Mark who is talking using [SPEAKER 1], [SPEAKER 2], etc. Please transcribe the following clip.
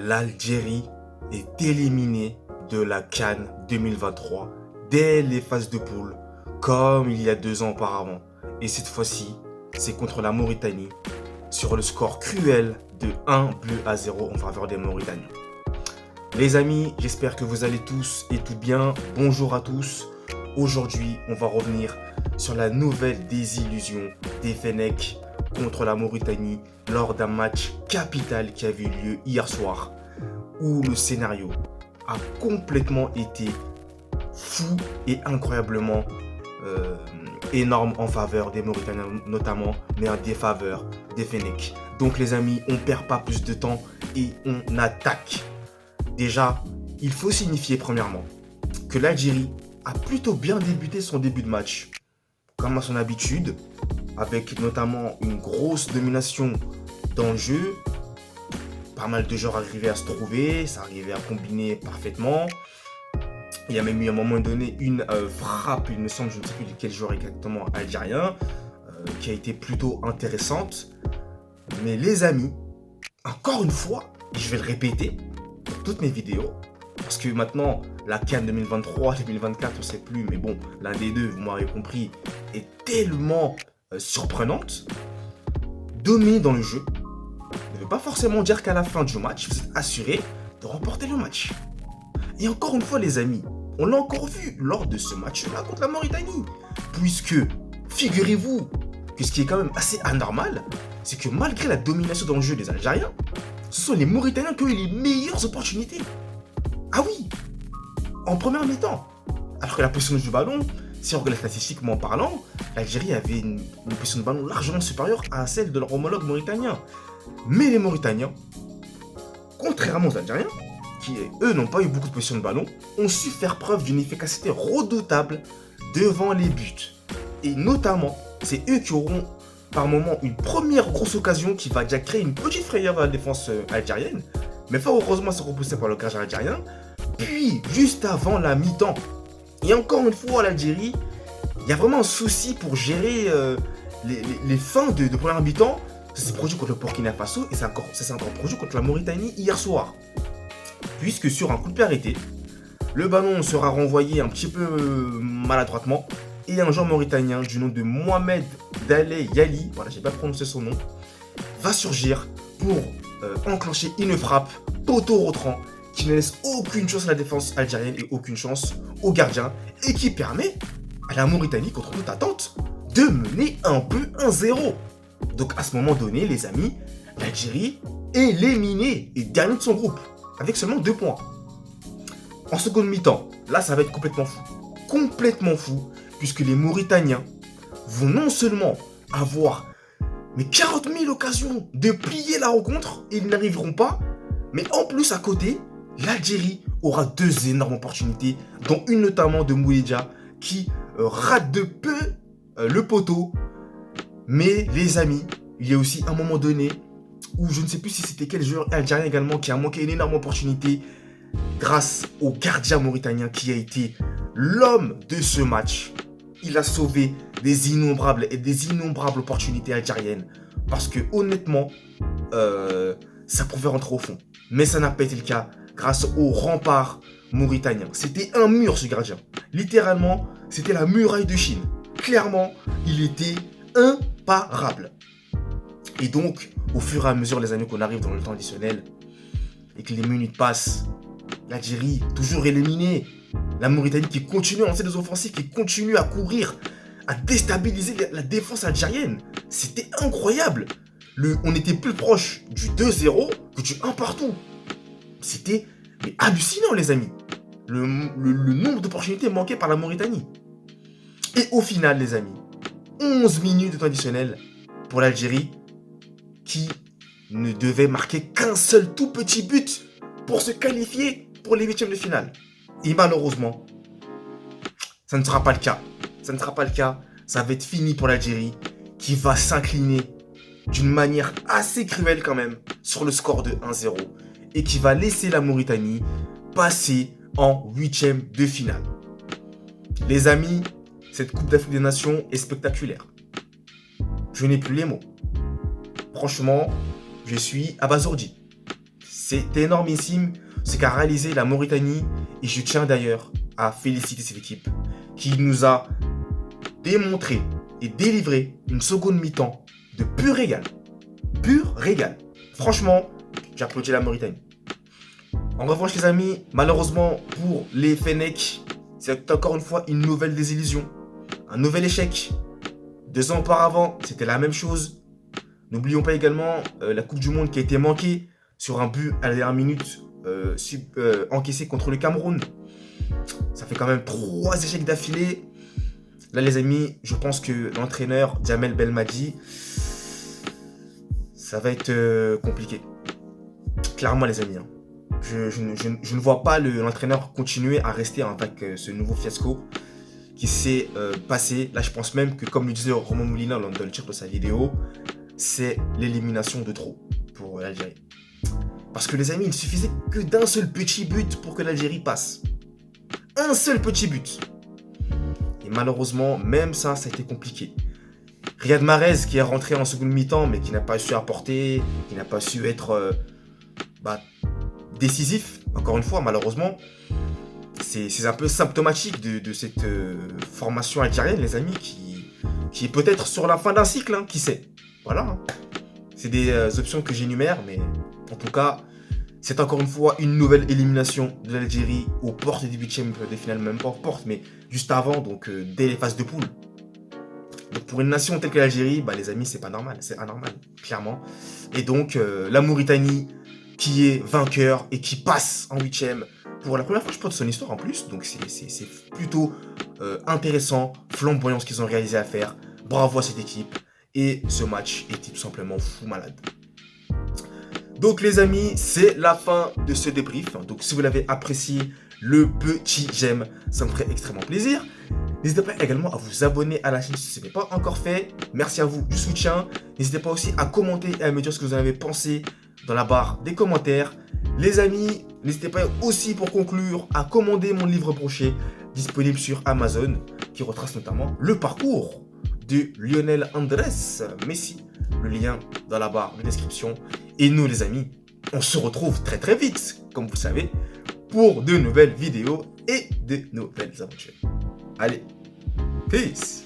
[SPEAKER 1] l'Algérie est éliminée de la CAN 2023 dès les phases de poule, comme il y a 2 ans auparavant. Et cette fois-ci, c'est contre la Mauritanie, sur le score cruel de 1-0 en faveur des Mauritaniens. Les amis, j'espère que vous allez tous et toutes bien. Bonjour à tous. Aujourd'hui, on va revenir sur la nouvelle désillusion des Fennecs contre la Mauritanie lors d'un match capital qui avait eu lieu hier soir, où le scénario a complètement été fou et incroyablement énorme en faveur des Mauritaniens notamment, mais en défaveur des Fennecs. Donc les amis, on perd pas plus de temps et on attaque. Déjà, il faut signifier premièrement que l'Algérie a plutôt bien débuté son début de match, comme à son habitude, avec notamment une grosse domination dans le jeu. Pas mal de joueurs arrivaient à se trouver, ça arrivait à combiner parfaitement. Il y a même eu à un moment donné une frappe, il me semble, je ne sais plus de quel joueur exactement algérien, qui a été plutôt intéressante. Mais les amis, encore une fois, je vais le répéter pour toutes mes vidéos, parce que maintenant, la CAN 2023, 2024, on ne sait plus, mais bon, l'un des deux, vous m'avez compris, est tellement surprenante. Dominer dans le jeu ne veut pas forcément dire qu'à la fin du match, vous êtes assuré de remporter le match. Et encore une fois, les amis, on l'a encore vu lors de ce match-là contre la Mauritanie, puisque, figurez-vous, que ce qui est quand même assez anormal, c'est que malgré la domination dans le jeu des Algériens, ce sont les Mauritaniens qui ont eu les meilleures opportunités. Ah oui, en première mi-temps. Alors que la position du ballon, si on regarde statistiquement parlant, l'Algérie avait une position de ballon largement supérieure à celle de leur homologue mauritanien. Mais les Mauritaniens, contrairement aux Algériens, qui eux n'ont pas eu beaucoup de position de ballon, ont su faire preuve d'une efficacité redoutable devant les buts. Et notamment, c'est eux qui auront par moment une première grosse occasion qui va déjà créer une petite frayeur à la défense algérienne, mais fort heureusement c'est repoussé par le gardien algérien. Puis, juste avant la mi-temps, et encore une fois l'Algérie, il y a vraiment un souci pour gérer les fins de première mi-temps. Ça s'est produit contre le Burkina Faso et ça s'est encore produit contre la Mauritanie hier soir. Puisque sur un coup de pied arrêté, le ballon sera renvoyé un petit peu maladroitement et un joueur mauritanien du nom de Mohamed Daley Yali, voilà, j'ai pas prononcé son nom, va surgir pour enclencher une frappe poteau rentrant qui ne laisse aucune chance à la défense algérienne et aucune chance au gardien et qui permet à la Mauritanie, contre toute attente, de mener un peu 1-0. Donc à ce moment donné, les amis, l'Algérie est éliminée et dernier de son groupe, avec seulement 2 points. En seconde mi-temps, là ça va être complètement fou, puisque les Mauritaniens vont non seulement avoir 40 000 occasions de plier la rencontre, et ils n'arriveront pas, mais en plus à côté, l'Algérie aura 2 énormes opportunités, dont une notamment de Mouledja, qui rate de peu le poteau. Mais les amis, il y a aussi un moment donné où je ne sais plus si c'était quel joueur algérien également qui a manqué une énorme opportunité grâce au gardien mauritanien qui a été l'homme de ce match. Il a sauvé des innombrables opportunités algériennes parce que honnêtement, ça pouvait rentrer au fond. Mais ça n'a pas été le cas grâce au rempart mauritanien. C'était un mur ce gardien. Littéralement, c'était la muraille de Chine. Clairement, il était imparable. Et donc, au fur et à mesure les années qu'on arrive dans le temps additionnel et que les minutes passent, l'Algérie toujours éliminée, la Mauritanie qui continue à lancer des offensives, qui continue à courir, à déstabiliser la défense algérienne. C'était incroyable. On était plus proche du 2-0 que du 1 partout. C'était hallucinant les amis. Le nombre d'opportunités manquées par la Mauritanie. Et au final les amis, 11 minutes de temps additionnel pour l'Algérie qui ne devait marquer qu'un seul tout petit but pour se qualifier pour les 8e de finale. Et malheureusement, ça ne sera pas le cas. Ça ne sera pas le cas. Ça va être fini pour l'Algérie qui va s'incliner d'une manière assez cruelle quand même sur le score de 1-0 et qui va laisser la Mauritanie passer en 8e de finale. Les amis, cette Coupe d'Afrique des Nations est spectaculaire. Je n'ai plus les mots. Franchement, je suis abasourdi. c'est énormissime ce qu'a réalisé la Mauritanie. Et je tiens d'ailleurs à féliciter cette équipe qui nous a démontré et délivré une seconde mi-temps de pur régal. Pur régal. Franchement, j'applaudis la Mauritanie. En revanche, les amis, malheureusement pour les Fennecs, c'est encore une fois une nouvelle désillusion. Un nouvel échec. 2 ans auparavant, c'était la même chose. N'oublions pas également la Coupe du Monde qui a été manquée sur un but à la dernière minute encaissé contre le Cameroun. Ça fait quand même 3 échecs d'affilée. Là, les amis, je pense que l'entraîneur Djamel Belmadi, ça va être compliqué. Clairement, les amis. Je ne vois pas l'entraîneur continuer à rester avec ce nouveau fiasco qui s'est passé. Là, je pense même que, comme le disait Romain Molina lors de le titre de sa vidéo, c'est l'élimination de trop pour l'Algérie. Parce que les amis, il suffisait que d'un seul petit but pour que l'Algérie passe. Un seul petit but. Et malheureusement, même ça a été compliqué. Riyad Mahrez qui est rentré en seconde mi-temps, mais qui n'a pas su apporter, qui n'a pas su être décisif. Encore une fois, malheureusement, c'est un peu symptomatique de cette formation algérienne, les amis, qui est peut-être sur la fin d'un cycle, hein, qui sait. Voilà. Hein. C'est des options que j'énumère, mais en tout cas, c'est encore une fois une nouvelle élimination de l'Algérie aux portes des 8e de finale, même pas aux portes, mais juste avant, donc dès les phases de poule. Donc pour une nation telle que l'Algérie, les amis, c'est pas normal, c'est anormal, clairement. Et donc la Mauritanie qui est vainqueur et qui passe en 8e pour la première fois, je pense, de son histoire en plus. Donc c'est plutôt intéressant, flamboyant ce qu'ils ont réalisé à faire. Bravo à cette équipe. Et ce match était tout simplement fou malade. Donc les amis, c'est la fin de ce débrief. Donc si vous l'avez apprécié, le petit j'aime, ça me ferait extrêmement plaisir. N'hésitez pas également à vous abonner à la chaîne si ce n'est pas encore fait. Merci à vous du soutien. N'hésitez pas aussi à commenter et à me dire ce que vous en avez pensé dans la barre des commentaires. Les amis, n'hésitez pas aussi pour conclure à commander mon livre broché disponible sur Amazon qui retrace notamment le parcours de Lionel Andrés Messi. Le lien dans la barre de description. Et nous les amis, on se retrouve très très vite, comme vous savez, pour de nouvelles vidéos et de nouvelles aventures. Allez, peace!